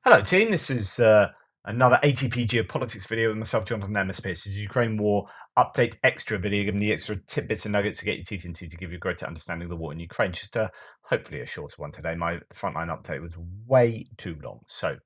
Hello, team. This is another ATP geopolitics video with myself, Jonathan Nemes. This is Ukraine War Update Extra video, giving the extra tidbits and nuggets to get your teeth into to give you a greater understanding of the war in Ukraine. Just hopefully a shorter one today. My frontline update was way too long. So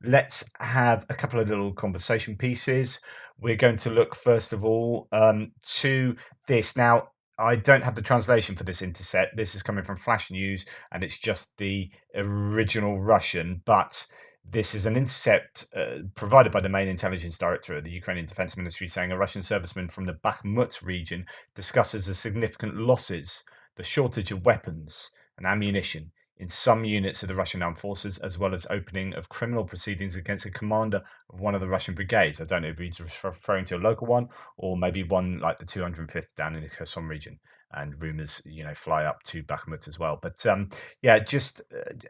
let's have a couple of little conversation pieces. We're going to look, first of all, to this. Now, I don't have the translation for this intercept. This is coming from Flash News, and it's just the original Russian, but this is an intercept provided by the main intelligence director of the Ukrainian Defense Ministry, saying a Russian serviceman from the Bakhmut region discusses the significant losses, the shortage of weapons and ammunition in some units of the Russian armed forces, as well as opening of criminal proceedings against a commander of one of the Russian brigades. I don't know if he's referring to a local one or maybe one like the 205th down in the Kherson region. And rumors, fly up to Bakhmut as well. But yeah, just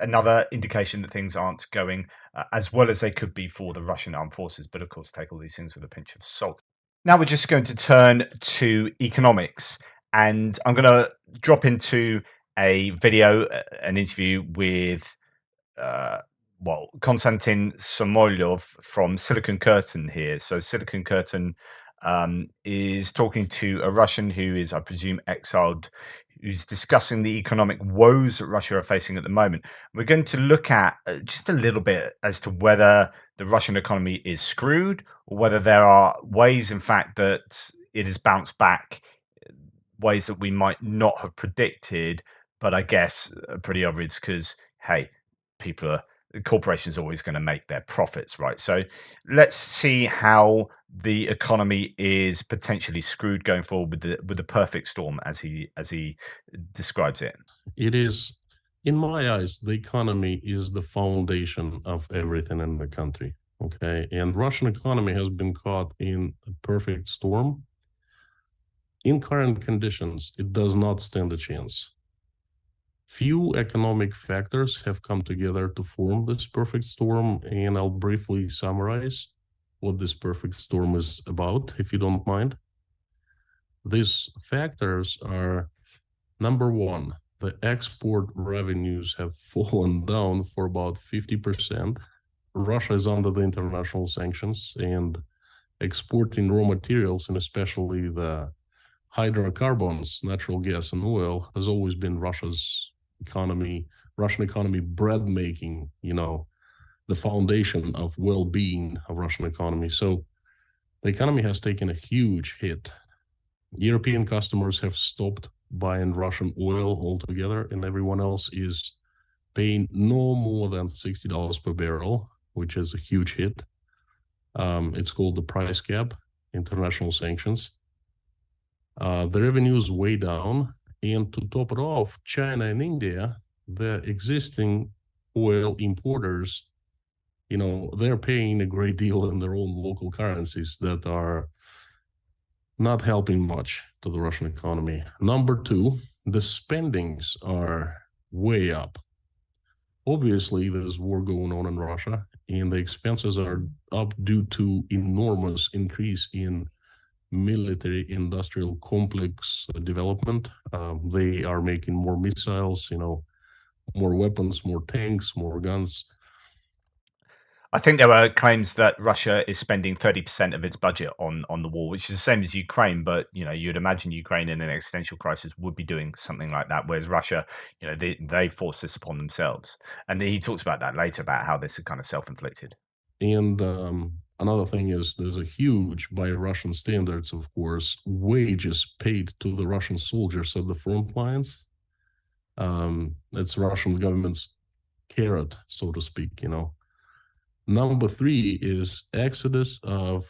another indication that things aren't going as well as they could be for the Russian armed forces. But of course, take all these things with a pinch of salt. Now we're just going to turn to economics, and I'm going to drop into a video, an interview with, Konstantin Samoylov from Silicon Curtain here. So Silicon Curtain is talking to a Russian who is, I presume, exiled, who's discussing the economic woes that Russia are facing at the moment. We're going to look at just a little bit as to whether the Russian economy is screwed or whether there are ways, in fact, that it has bounced back, ways that we might not have predicted, but I guess pretty obvious because, hey, corporations are always going to make their profits, right? So let's see how the economy is potentially screwed going forward with the perfect storm, as he describes it. It is, in my eyes, the economy is the foundation of everything in the country. Okay, and Russian economy has been caught in a perfect storm. In current conditions, it does not stand a chance. Few economic factors have come together to form this perfect storm, and I'll briefly summarize what this perfect storm is about, if you don't mind. These factors are, number one, the export revenues have fallen down for about 50%. Russia is under the international sanctions, and exporting raw materials, and especially the hydrocarbons, natural gas and oil, has always been Russian economy bread making, the foundation of well-being of Russian economy. So the economy has taken a huge hit. European customers have stopped buying Russian oil altogether, and everyone else is paying no more than $60 per barrel, which is a huge hit. It's called the price cap, international sanctions. The revenue is way down, and to top it off, China and India, the existing oil importers, they're paying a great deal in their own local currencies that are not helping much to the Russian economy. Number two, the spendings are way up. Obviously, there's war going on in Russia, and the expenses are up due to enormous increase in military industrial complex development. They are making more missiles, more weapons, more tanks, more guns. I think there were claims that Russia is spending 30% of its budget on the war, which is the same as Ukraine. But you'd imagine Ukraine in an existential crisis would be doing something like that, whereas Russia, they forced this upon themselves. And he talks about that later, about how this is kind of self-inflicted. And another thing is there's a huge, by Russian standards, of course, wages paid to the Russian soldiers at the front lines. It's Russian government's carrot, so to speak, Number three is exodus of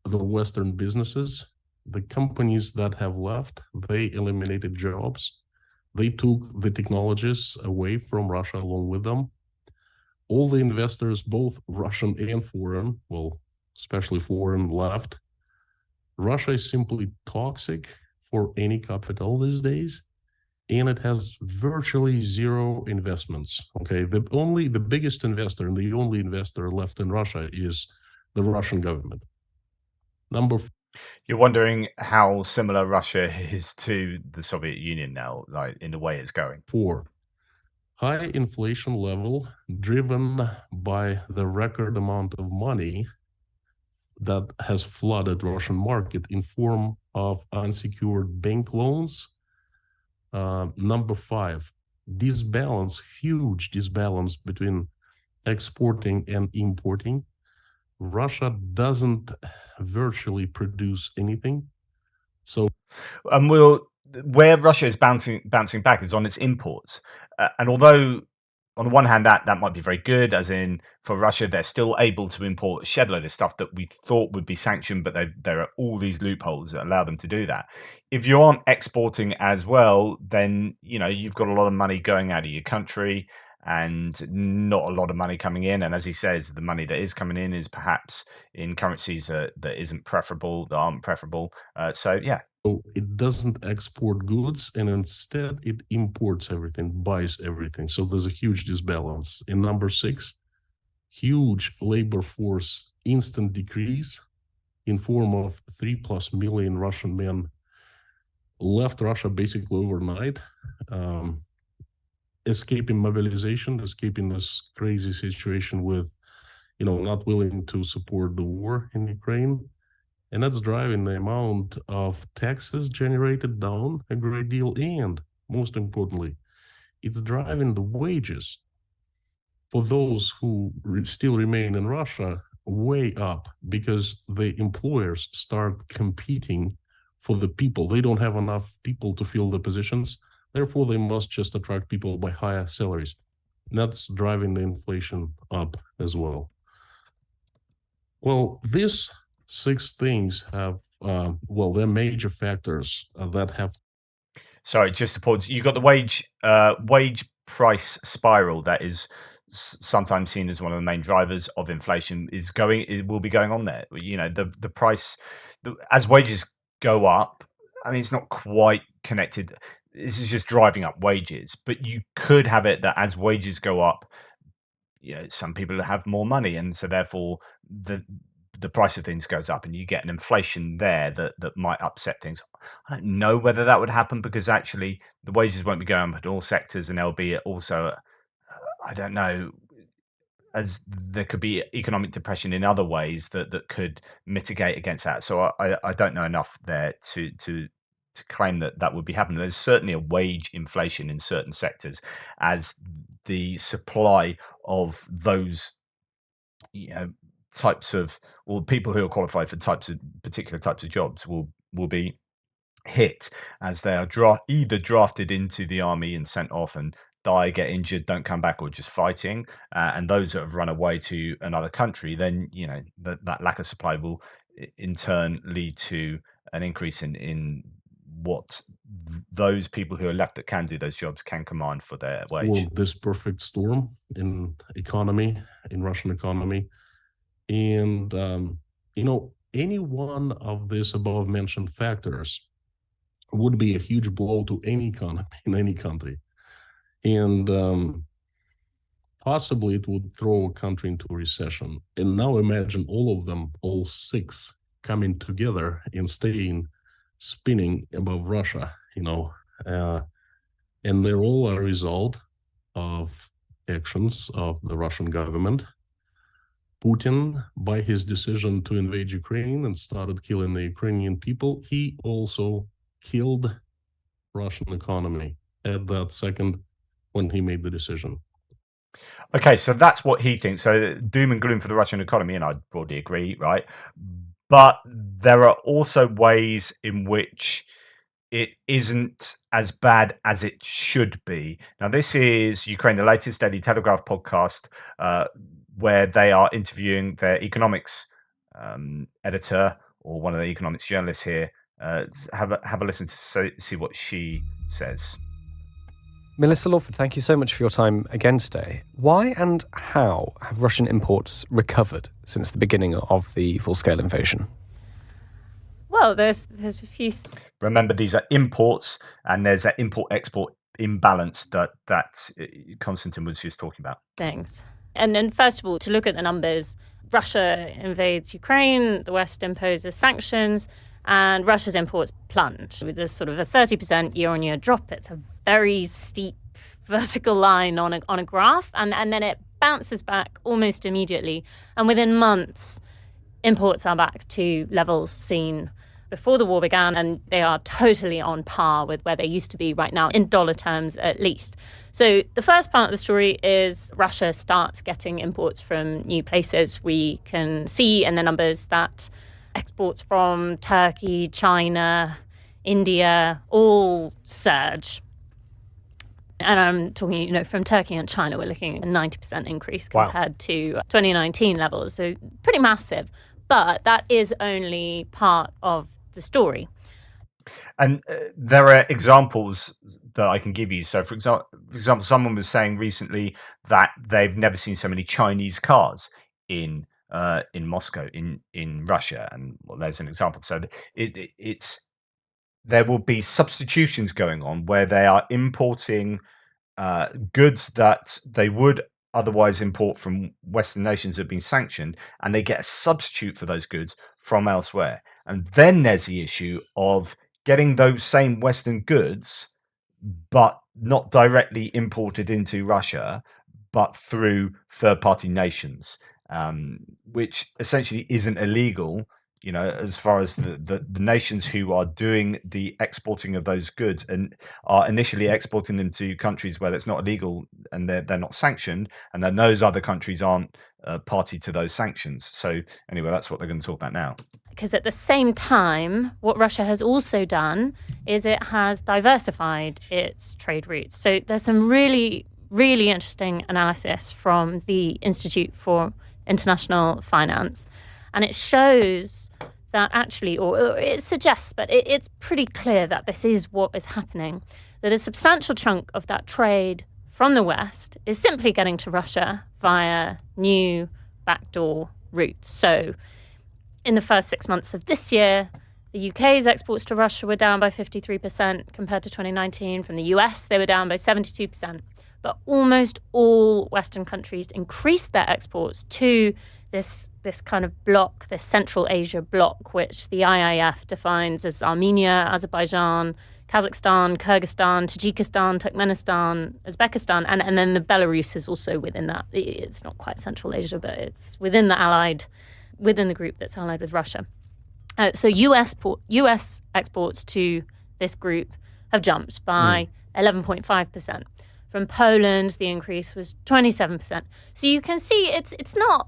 the Western businesses. The companies that have left, they eliminated jobs. They took the technologies away from Russia along with them. All the investors, both Russian and foreign, well, especially foreign, left. Russia is simply toxic for any capital these days, and it has virtually zero investments. Okay, the biggest investor and the only investor left in Russia is the Russian government. You're wondering how similar Russia is to the Soviet Union now, like in the way it's going. Four, high inflation level driven by the record amount of money that has flooded Russian market in form of unsecured bank loans. Number 5, huge disbalance between exporting and importing. Russia doesn't virtually produce anything. So, And where Russia is bouncing back is on its imports. And although on the one hand that might be very good, as in for Russia, they're still able to import a shed load of stuff that we thought would be sanctioned, but there are all these loopholes that allow them to do that. If you aren't exporting as well, then you've got a lot of money going out of your country and not a lot of money coming in. And as he says, the money that is coming in is perhaps in currencies that aren't preferable. So it doesn't export goods, and instead it imports everything, buys everything. So there's a huge disbalance. In number 6, huge labor force instant decrease in form of 3+ million Russian men left Russia basically overnight, escaping mobilization, escaping this crazy situation with, not willing to support the war in Ukraine. And that's driving the amount of taxes generated down a great deal. And most importantly, it's driving the wages for those who still remain in Russia way up, because the employers start competing for the people. They don't have enough people to fill the positions. Therefore, they must just attract people by higher salaries. And that's driving the inflation up as well. Well, these 6 things have, they're major factors that have. Sorry, just to pause. You got the wage price spiral that is sometimes seen as one of the main drivers of inflation. It will be going on there. The price as wages go up. I mean, it's not quite connected. This is just driving up wages, but you could have it that as wages go up, some people have more money, and so therefore the price of things goes up, and you get an inflation there that might upset things. I don't know whether that would happen, because actually the wages won't be going up in all sectors, and there'll be also, I don't know, as there could be economic depression in other ways that could mitigate against that. So I don't know enough there to claim that would be happening. There's certainly a wage inflation in certain sectors as the supply of those types of, or people who are qualified for particular types of jobs will be hit as they are either drafted into the army and sent off and die, get injured, don't come back, or just fighting. And those that have run away to another country, then that lack of supply will in turn lead to an increase in what those people who are left that can do those jobs can command for their wage. For this perfect storm in Russian economy. And, any one of these above mentioned factors would be a huge blow to any economy in any country. And possibly it would throw a country into a recession. And now imagine all of them, all 6, coming together and staying spinning above Russia, and they're all a result of actions of the Russian government. Putin, by his decision to invade Ukraine and started killing the Ukrainian people, he also killed Russian economy at that second when he made the decision. Okay, so that's what he thinks. So doom and gloom for the Russian economy, and I broadly agree, right? But there are also ways in which it isn't as bad as it should be. Now, this is Ukraine, the latest Daily Telegraph podcast, where they are interviewing their economics editor, or one of the economics journalists here. Have a listen to see what she says. Melissa Lawford, thank you so much for your time again today. Why and how have Russian imports recovered since the beginning of the full-scale invasion? Well, there's a few. Remember, these are imports, and there's that import-export imbalance that Konstantin was just talking about. Things. And then, first of all, to look at the numbers, Russia invades Ukraine, the West imposes sanctions, and Russia's imports plunge with this sort of a 30% year-on-year drop. It's a very steep vertical line on a graph, and then it bounces back almost immediately. And within months, imports are back to levels seen before the war began, and they are totally on par with where they used to be right now, in dollar terms at least. So the first part of the story is Russia starts getting imports from new places. We can see in the numbers that exports from Turkey, China, India all surge. And I'm talking, from Turkey and China, we're looking at a 90% increase compared to 2019 levels. So pretty massive. But that is only part of the story. And there are examples that I can give you. So, for example, someone was saying recently that they've never seen so many Chinese cars in Moscow, in Russia, and there's an example. So it's there will be substitutions going on where they are importing goods that they would otherwise import from Western nations that have been sanctioned, and they get a substitute for those goods from elsewhere. And then there's the issue of getting those same Western goods, but not directly imported into Russia, but through third-party nations, which essentially isn't illegal, as far as the nations who are doing the exporting of those goods and are initially exporting them to countries where it's not illegal and they're not sanctioned, and then those other countries aren't party to those sanctions. So anyway, that's what they're going to talk about now. Because at the same time, what Russia has also done is it has diversified its trade routes. So there's some really, really interesting analysis from the Institute for International Finance. And it shows that actually, or it suggests, but it's pretty clear that this is what is happening, that a substantial chunk of that trade from the West is simply getting to Russia via new backdoor routes. So in the first 6 months of this year, the UK's exports to Russia were down by 53% compared to 2019. From the US, they were down by 72%. But almost all Western countries increased their exports to this kind of bloc, this Central Asia bloc, which the IIF defines as Armenia, Azerbaijan, Kazakhstan, Kyrgyzstan, Tajikistan, Turkmenistan, Uzbekistan, and then the Belarus is also within that. It's not quite Central Asia, but it's within the group that's allied with Russia. So US exports to this group have jumped by 11.5%. From Poland, the increase was 27%. So you can see it's not,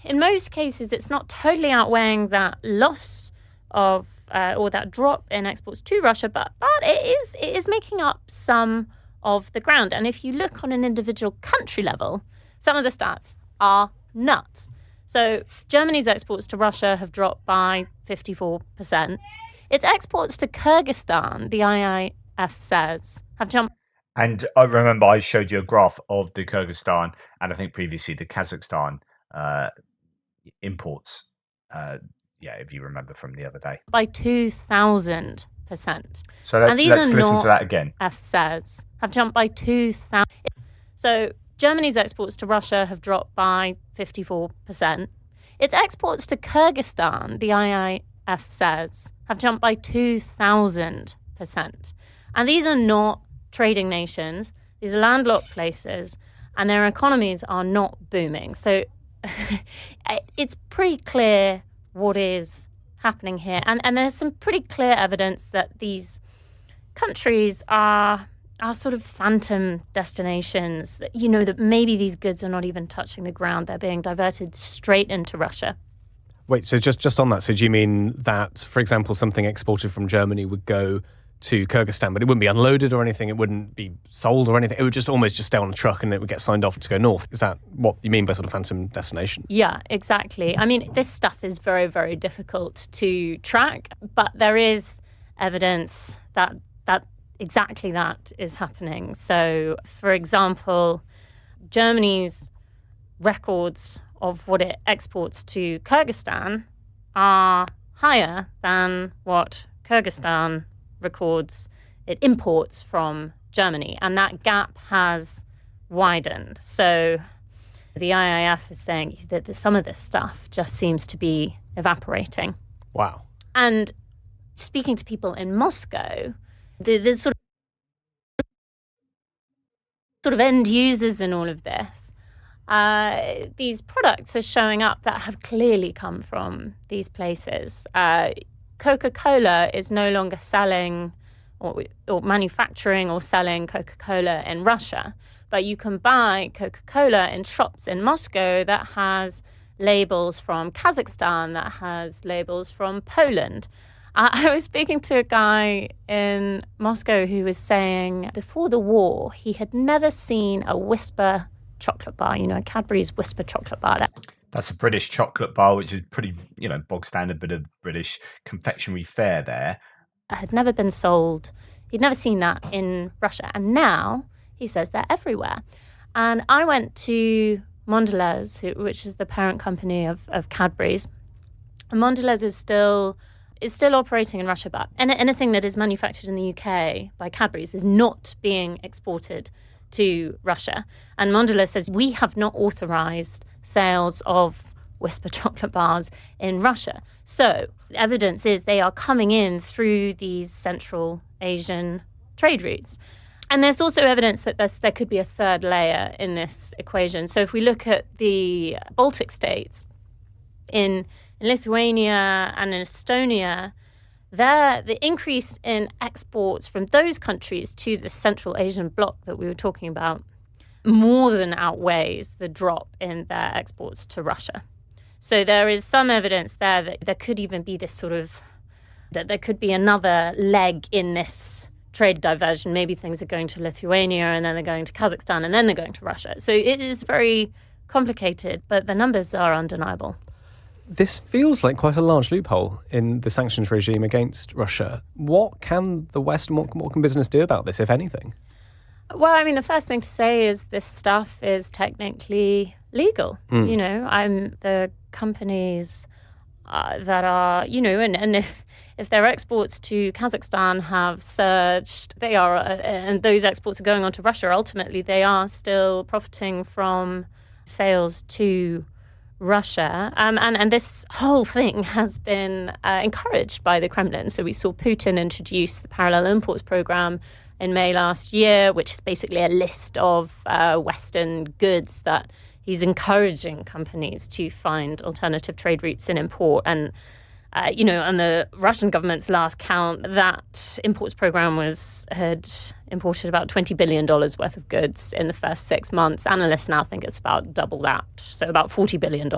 in most cases, it's not totally outweighing that loss of or that drop in exports to Russia, but it is making up some of the ground. And if you look on an individual country level, some of the stats are nuts. So Germany's exports to Russia have dropped by 54%. Its exports to Kyrgyzstan, the IIF says, have jumped. And I remember I showed you a graph of the Kyrgyzstan and I think previously the Kazakhstan imports. If you remember from the other day. By 2,000%. So let's listen to that again. F says have jumped by 2,000. So Germany's exports to Russia have dropped by 54%. Its exports to Kyrgyzstan, the IIF says, have jumped by 2,000%. And these are not trading nations. These are landlocked places, and their economies are not booming. So it's pretty clear what is happening here. And there's some pretty clear evidence that these countries are sort of phantom destinations, that, that maybe these goods are not even touching the ground. They're being diverted straight into Russia. Wait, so just on that, so do you mean that, for example, something exported from Germany would go to Kyrgyzstan, but it wouldn't be unloaded or anything, it wouldn't be sold or anything, it would just stay on a truck and it would get signed off to go north? Is that what you mean by sort of phantom destination? Yeah, exactly. I mean, this stuff is very, very difficult to track, but there is evidence that exactly that is happening. So, for example, Germany's records of what it exports to Kyrgyzstan are higher than what Kyrgyzstan records it imports from Germany, and that gap has widened. So the IIF is saying that some of this stuff just seems to be evaporating. Wow. And speaking to people in Moscow, there's sort sort of end users in all of this, these products are showing up that have clearly come from these places. Coca-Cola is no longer selling or manufacturing or selling Coca-Cola in Russia, but you can buy Coca-Cola in shops in Moscow that has labels from Kazakhstan, that has labels from Poland. I was speaking to a guy in Moscow who was saying before the war, he had never seen a Whisper chocolate bar, a Cadbury's Whisper chocolate bar. That's a British chocolate bar, which is pretty, bog standard bit of British confectionery fare there. Had never been sold. He'd never seen that in Russia. And now he says they're everywhere. And I went to Mondelez, which is the parent company of Cadbury's. And Mondelez is still operating in Russia, but anything that is manufactured in the UK by Cadbury's is not being exported to Russia. And Mondelez says, we have not authorized sales of Whisper chocolate bars in Russia. So the evidence is they are coming in through these Central Asian trade routes. And there's also evidence that there could be a third layer in this equation. So if we look at the Baltic states, in Lithuania and in Estonia, the increase in exports from those countries to the Central Asian bloc that we were talking about more than outweighs the drop in their exports to Russia. So there is some evidence there that there could even be this that there could be another leg in this trade diversion. Maybe things are going to Lithuania and then they're going to Kazakhstan and then they're going to Russia. So it is very complicated, but the numbers are undeniable. This feels like quite a large loophole in the sanctions regime against Russia. What can the West and what can business do about this, if anything? Well, the first thing to say is this stuff is technically legal. The companies that are, and if their exports to Kazakhstan have surged, they are, and those exports are going on to Russia, ultimately they are still profiting from sales to Russia. And this whole thing has been encouraged by the Kremlin. So we saw Putin introduce the parallel imports program in May last year, which is basically a list of Western goods that he's encouraging companies to find alternative trade routes and import. And, on the Russian government's last count, that imports program had imported about $20 billion worth of goods in the first 6 months. Analysts now think it's about double that, so about $40 billion.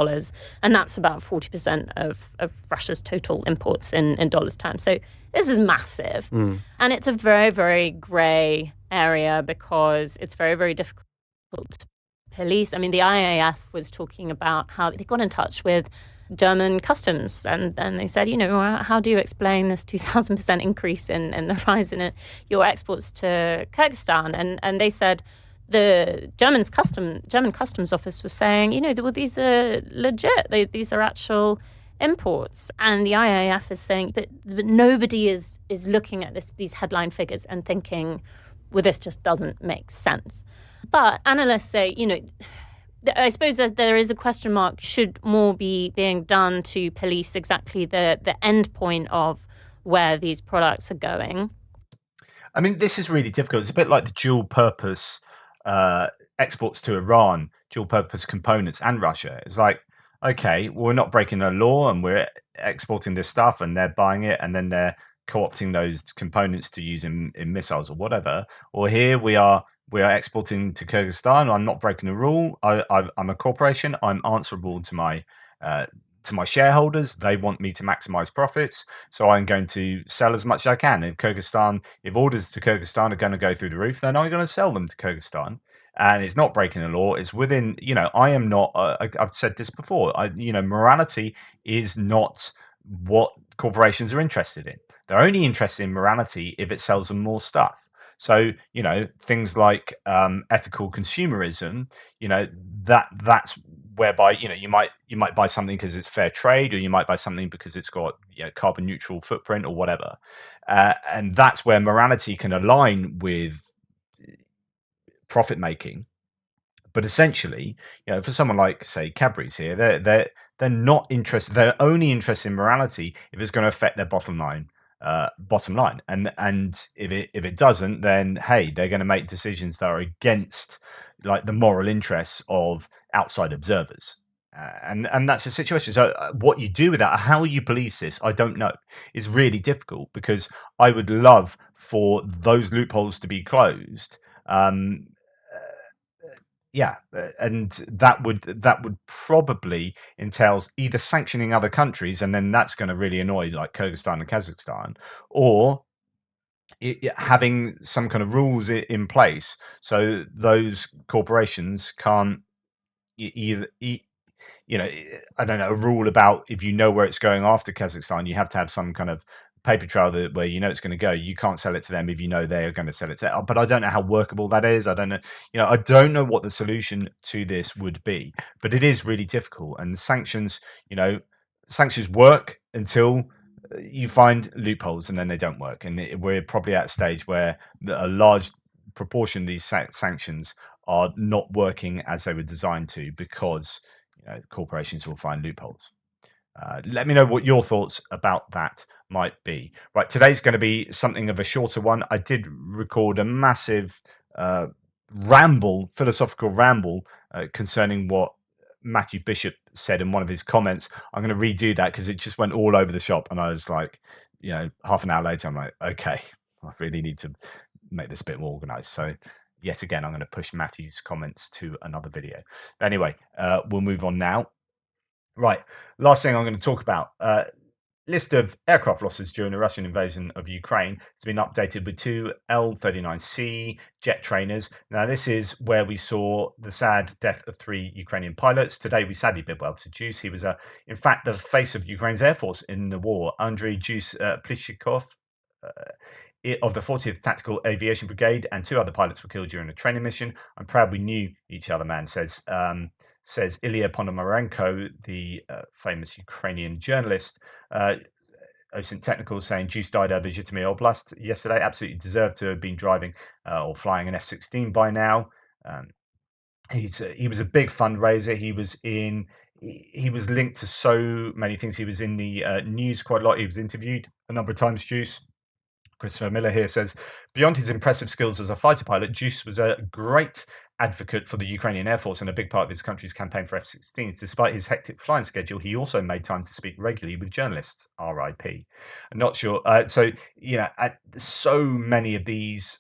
And that's about 40% of Russia's total imports in dollars terms. So this is massive. And it's a very, very grey area because it's very, very difficult to police. The IAF was talking about how they got in touch with German customs and they said, how do you explain this 2,000% increase in the rise in your exports to Kyrgyzstan? And they said the German customs office was saying, well, these are legit. These are actual imports. And the IAF is saying, but nobody is looking at these headline figures and thinking, well, this just doesn't make sense. But analysts say, I suppose there is a question mark. Should more be being done to police exactly the end point of where these products are going? This is really difficult. It's a bit like the dual purpose exports to Iran, dual purpose components and Russia. It's like, okay, we're not breaking the law and we're exporting this stuff and they're buying it and then they're co-opting those components to use in missiles or whatever. Or here we are exporting to Kyrgyzstan. I'm not breaking the rule. I'm a corporation. I'm answerable to my shareholders. They want me to maximize profits, so I'm going to sell as much as I can. If orders to Kyrgyzstan are going to go through the roof, then I'm going to sell them to Kyrgyzstan. And it's not breaking the law. It's within. I am not. I've said this before. Morality is not what corporations are interested in. They're only interested in morality if it sells them more stuff. So, things like ethical consumerism, that's whereby, you might buy something because it's fair trade, or you might buy something because it's got carbon neutral footprint or whatever. And that's where morality can align with profit making. But essentially, for someone like, say, Cadbury's here, they're not interested. They're only interested in morality if it's going to affect their bottom line. bottom line. And if it doesn't, then hey, they're going to make decisions that are against like the moral interests of outside observers. And that's the situation. So what you do with that, how you police this, I don't know. It's really difficult because I would love for those loopholes to be closed. And that would probably entails either sanctioning other countries, and then that's going to really annoy like Kyrgyzstan and Kazakhstan, or having some kind of rules in place so those corporations can't either I don't know, a rule about if you know where it's going after Kazakhstan, you have to have some kind of paper trail where you know it's going to go. You can't sell it to them if you know they are going to sell it to. But I don't know how workable that is. I don't know. I don't know what the solution to this would be. But it is really difficult. And sanctions, sanctions work until you find loopholes, and then they don't work. And we're probably at a stage where a large proportion of these sanctions are not working as they were designed to because corporations will find loopholes. Let me know what your thoughts about that might be. Right, today's going to be something of a shorter one. I did record a massive philosophical ramble concerning what Matthew Bishop said in one of his comments. I'm going to redo that because it just went all over the shop, and I was like, half an hour later, I'm like, okay, I really need to make this a bit more organized. So yet again, I'm going to push Matthew's comments to another video. Anyway, we'll move on now. Right, last thing I'm going to talk about. List of aircraft losses during the Russian invasion of Ukraine has been updated with 2 L-39C jet trainers. Now, this is where we saw the sad death of 3 Ukrainian pilots. Today, we sadly bid well to Juice. He was, in fact, the face of Ukraine's Air Force in the war. Andriy Juice Plishikov of the 40th Tactical Aviation Brigade, and 2 other pilots were killed during a training mission. I'm proud we knew each other, man, says Ilya Ponomarenko, the famous Ukrainian journalist. OSINT Technical saying Juice died over Zhytomyr Oblast yesterday. Absolutely deserved to have been driving or flying an F-16 by now. He was a big fundraiser. He was linked to so many things. He was in the news quite a lot. He was interviewed a number of times. Juice. Christopher Miller here says, beyond his impressive skills as a fighter pilot, Juice was a great advocate for the Ukrainian Air Force and a big part of his country's campaign for F-16s. Despite his hectic flying schedule, he also made time to speak regularly with journalists. R.I.P. I'm not sure. So many of these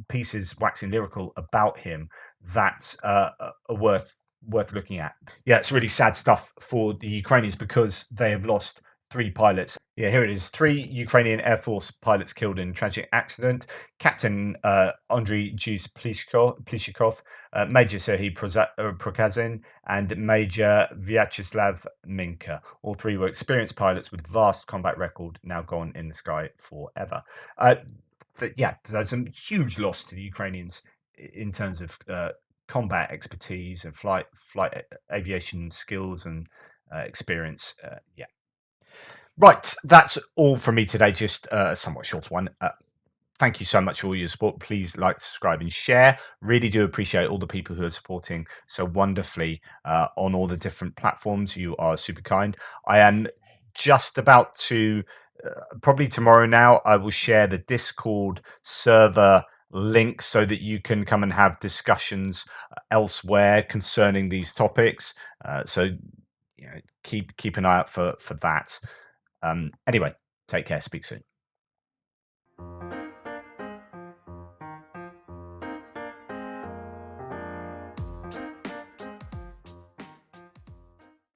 pieces waxing lyrical about him that are worth looking at. Yeah, it's really sad stuff for the Ukrainians because they have lost 3 pilots. Yeah, here it is. 3 Ukrainian Air Force pilots killed in tragic accident. Captain Andriy Juice Plishikov, Major Serhiy Prokazin, and Major Vyacheslav Minka. All 3 were experienced pilots with vast combat record, now gone in the sky forever. There's a huge loss to the Ukrainians in terms of combat expertise and flight aviation skills and experience. Right, that's all from me today. Just a somewhat short one. Thank you so much for all your support. Please like, subscribe, and share. Really do appreciate all the people who are supporting so wonderfully on all the different platforms. You are super kind. I am just about to, probably tomorrow now, I will share the Discord server link so that you can come and have discussions elsewhere concerning these topics. So keep an eye out for that. Anyway, take care. Speak soon.